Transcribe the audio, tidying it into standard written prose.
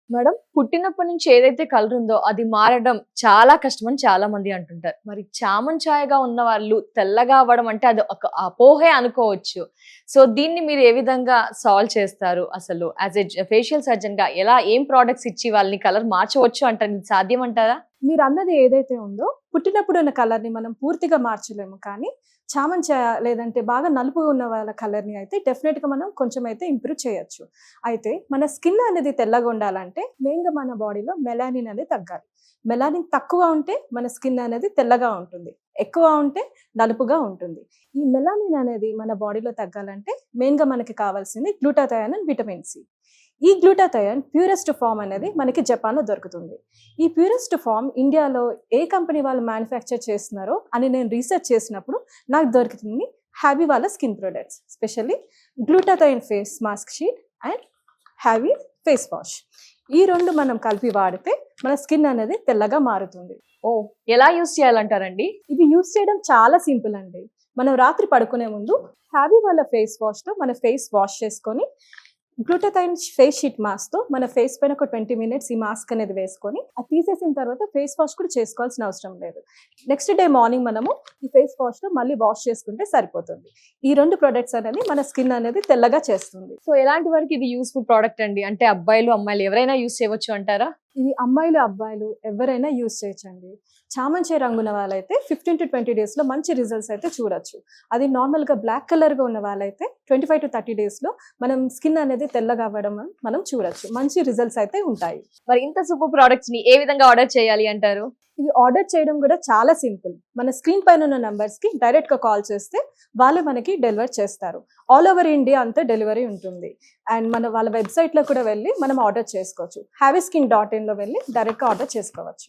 Madam పుట్టినప్పటి నుంచి ఏదైతే కలర్ ఉందో అది మారడం చాలా కష్టమని చాలా మంది అంటుంటారు. మరి చామన్ ఛాయగా ఉన్న వాళ్ళు తెల్లగా అవ్వడం అంటే అది ఒక అపోహే అనుకోవచ్చు. సో దీన్ని మీరు ఏ విధంగా సాల్వ్ చేస్తారు? అసలు యాస్ ఎ ఫేషియల్ సర్జన్‌గా ఎలా ఏం ప్రొడక్ట్స్ ఇచ్చి వాళ్ళని కలర్ మార్చవచ్చు అంటారు? ఇది సాధ్యం అంటారా? మీరన్నది ఏదైతే ఉందో పుట్టినప్పుడు ఉన్న కలర్‌ని మనం పూర్తిగా మార్చలేము. కానీ చామన్ ఛాయ లేదంటే బాగా నలుపు ఉన్న వాళ్ళ కలర్‌ని అయితే డెఫినెట్‌గా మనం కొంచెం అయితే ఇంప్రూవ్ చేయొచ్చు. అయితే మన స్కిన్ అనేది తెల్లగా ఉండాలంటే మెయిన్‌గా మన బాడీలో మెలానిన్ అనేది తగ్గాలి. మెలానిన్ తక్కువ ఉంటే మన స్కిన్ అనేది తెల్లగా ఉంటుంది. ఎక్కువ ఉంటే నలుపుగా ఉంటుంది. ఈ మెలానిన్ అనేది మన బాడీలో తగ్గాలంటే మెయిన్‌గా మనకి కావాల్సింది గ్లూటాథయోన్ అండ్ విటమిన్ సి. ఈ గ్లూటాథయోన్ ప్యూరెస్ట్ ఫార్మ్ అనేది మనకి జపాన్‌లో దొరుకుతుంది. ఈ ప్యూరెస్ట్ ఫార్మ్ ఇండియాలో ఏ కంపెనీ వాళ్ళు మ్యానుఫ్యాక్చర్ చేస్తున్నారో అని నేను రీసెర్చ్ చేసినప్పుడు నాకు దొరికింది హ్యాబీ వాళ్ళ skin products. Specially glutathione face mask sheet and hobby face wash. ఈ 2 మనం కలిపి వాడితే మన స్కిన్ అనేది తెల్లగా మారుతుంది. ఓహ్! ఎలా యూజ్ చేయాలంటారండి? ఇది యూజ్ చేయడం చాలా సింపుల్ అండి. మనం రాత్రి పడుకునే ముందు హ్యాబీ వాళ్ళ ఫేస్ వాష్‌తో మన ఫేస్ వాష్ చేసుకొని గ్లూటాథయోన్ ఫేస్ షీట్ మాస్క్‌తో మన ఫేస్ పైన ఒక 20 మినిట్స్ ఈ మాస్క్ అనేది వేసుకొని అది తీసేసిన తర్వాత ఫేస్ వాష్ కూడా చేసుకోవాల్సిన అవసరం లేదు. నెక్స్ట్ డే మార్నింగ్ మనము ఈ ఫేస్ వాష్‌తో మళ్ళీ వాష్ చేసుకుంటే సరిపోతుంది. ఈ 2 ప్రొడక్ట్స్ అనేది మన స్కిన్ అనేది తెల్లగా చేస్తుంది. సో ఎలాంటి వారికి ఇది యూజ్‌ఫుల్ ప్రొడక్ట్ అండి? అంటే అబ్బాయిలు, అమ్మాయిలు ఎవరైనా యూజ్ చేయవచ్చు అంటారా? ఇది అమ్మాయిలు, అబ్బాయిలు ఎవరైనా యూజ్ చేయొచ్చండి. చామంతి రంగున్న వాళ్ళైతే 15-20 డేస్‌లో మంచి రిజల్ట్స్ అయితే చూడొచ్చు. అది నార్మల్‌గా బ్లాక్ కలర్‌గా ఉన్న వాళ్ళైతే 25-30 డేస్‌లో మనం స్కిన్ అనేది తెల్లగా అవ్వడం మనం చూడొచ్చు. మంచి రిజల్ట్స్ అయితే ఉంటాయి. మరి ఇంత సూపర్ ప్రొడక్ట్స్‌ని ఏ విధంగా ఆర్డర్ చేయాలి అంటారు? ఇది ఆర్డర్ చేయడం కూడా చాలా సింపుల్. మన స్క్రీన్ పైన ఉన్న నంబర్స్‌కి డైరెక్ట్‌గా కాల్ చేస్తే వాళ్ళే మనకి డెలివర్ చేస్తారు. ఆల్ ఓవర్ ఇండియా అంతా డెలివరీ ఉంటుంది. అండ్ వాళ్ళ వెబ్‌సైట్‌లో కూడా వెళ్ళి మనం ఆర్డర్ చేసుకోవచ్చు. haviskin.in లో వెళ్ళి డైరెక్ట్‌గా ఆర్డర్ చేసుకోవచ్చు.